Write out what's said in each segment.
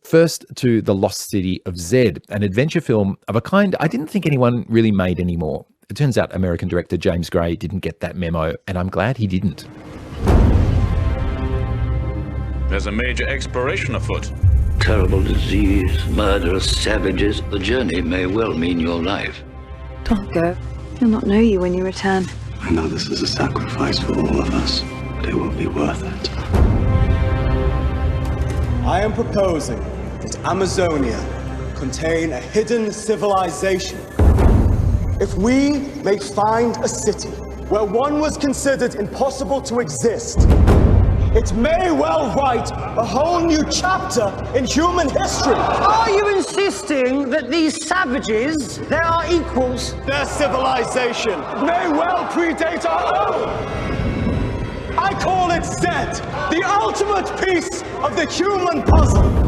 First to The Lost City of Zed, an adventure film of a kind I didn't think anyone really made anymore. It turns out American director James Gray didn't get that memo, and I'm glad he didn't. There's a major exploration afoot. Terrible disease, murderous savages. The journey may well mean your life. Don't go. He'll not know you when you return. I know this is a sacrifice for all of us, but it will be worth it. I am proposing that Amazonia contain a hidden civilization. If we may find a city where one was considered impossible to exist, it may well write a whole new chapter in human history. Are you insisting that these savages, they are equals? Their civilization may well predate our own. I call it Zed, the ultimate piece of the human puzzle.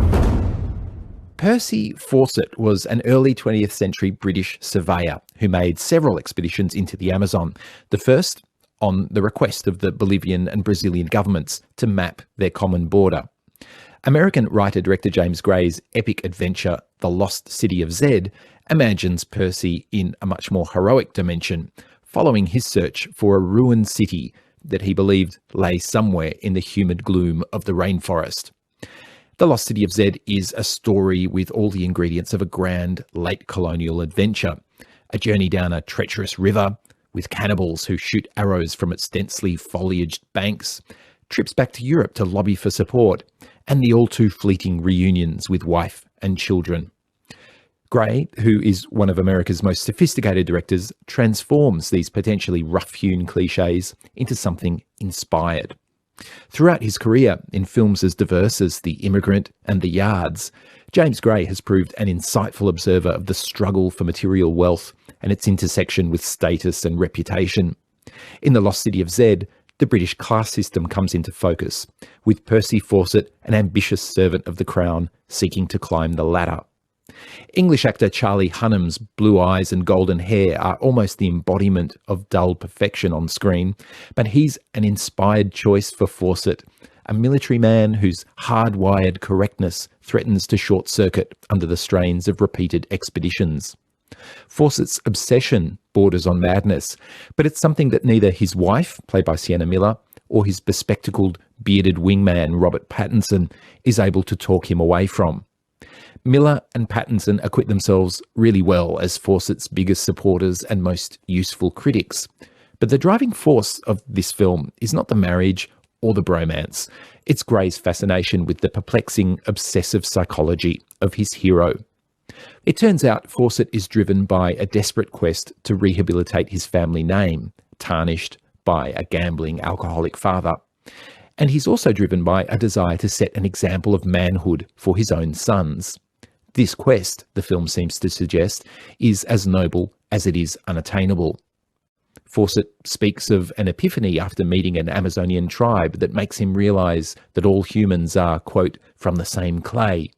Percy Fawcett was an early 20th century British surveyor who made several expeditions into the Amazon. The first on the request of the Bolivian and Brazilian governments to map their common border. American writer-director James Gray's epic adventure, The Lost City of Zed, imagines Percy in a much more heroic dimension, following his search for a ruined city that he believed lay somewhere in the humid gloom of the rainforest. The Lost City of Zed is a story with all the ingredients of a grand late colonial adventure. A journey down a treacherous river with cannibals who shoot arrows from its densely foliaged banks, trips back to Europe to lobby for support, and the all-too-fleeting reunions with wife and children. Gray, who is one of America's most sophisticated directors, transforms these potentially rough-hewn cliches into something inspired. Throughout his career, in films as diverse as The Immigrant and The Yards, James Gray has proved an insightful observer of the struggle for material wealth and its intersection with status and reputation. In The Lost City of Zed, the British class system comes into focus, with Percy Fawcett, an ambitious servant of the crown, seeking to climb the ladder. English actor Charlie Hunnam's blue eyes and golden hair are almost the embodiment of dull perfection on screen, but he's an inspired choice for Fawcett, a military man whose hardwired correctness threatens to short-circuit under the strains of repeated expeditions. Fawcett's obsession borders on madness, but it's something that neither his wife, played by Sienna Miller, or his bespectacled, bearded wingman Robert Pattinson is able to talk him away from. Miller and Pattinson acquit themselves really well as Fawcett's biggest supporters and most useful critics. But the driving force of this film is not the marriage or the bromance. It's Gray's fascination with the perplexing, obsessive psychology of his hero. It turns out Fawcett is driven by a desperate quest to rehabilitate his family name, tarnished by a gambling, alcoholic father. And he's also driven by a desire to set an example of manhood for his own sons. This quest, the film seems to suggest, is as noble as it is unattainable. Fawcett speaks of an epiphany after meeting an Amazonian tribe that makes him realise that all humans are, quote, from the same clay.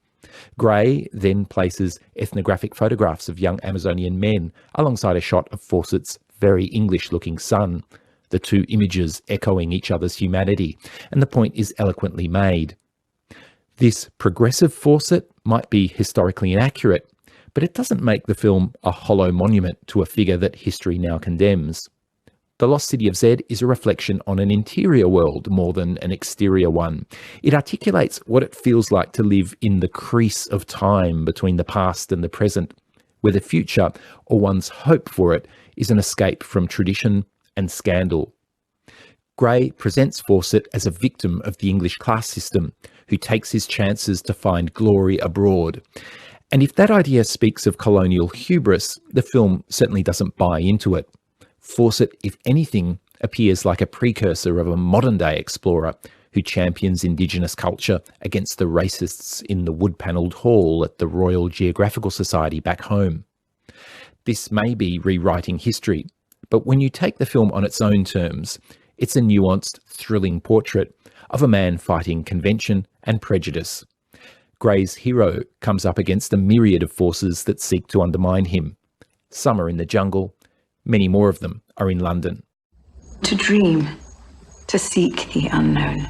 Gray then places ethnographic photographs of young Amazonian men alongside a shot of Fawcett's very English-looking son, the two images echoing each other's humanity, and the point is eloquently made. This progressive Fawcett might be historically inaccurate, but it doesn't make the film a hollow monument to a figure that history now condemns. The Lost City of Zed is a reflection on an interior world more than an exterior one. It articulates what it feels like to live in the crease of time between the past and the present, where the future, or one's hope for it, is an escape from tradition and scandal. Gray presents Fawcett as a victim of the English class system, who takes his chances to find glory abroad. And if that idea speaks of colonial hubris, the film certainly doesn't buy into it. Fawcett, if anything, appears like a precursor of a modern-day explorer who champions Indigenous culture against the racists in the wood-panelled hall at the Royal Geographical Society back home. This may be rewriting history, but when you take the film on its own terms, it's a nuanced, thrilling portrait of a man fighting convention and prejudice. Gray's hero comes up against a myriad of forces that seek to undermine him. Some are in the jungle, many more of them are in London. To dream, to seek the unknown,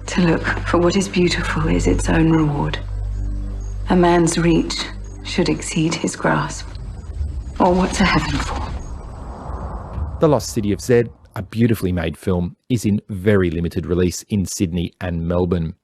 to look for what is beautiful is its own reward. A man's reach should exceed his grasp. Or what's a heaven for? The Lost City of Z, a beautifully made film, is in very limited release in Sydney and Melbourne.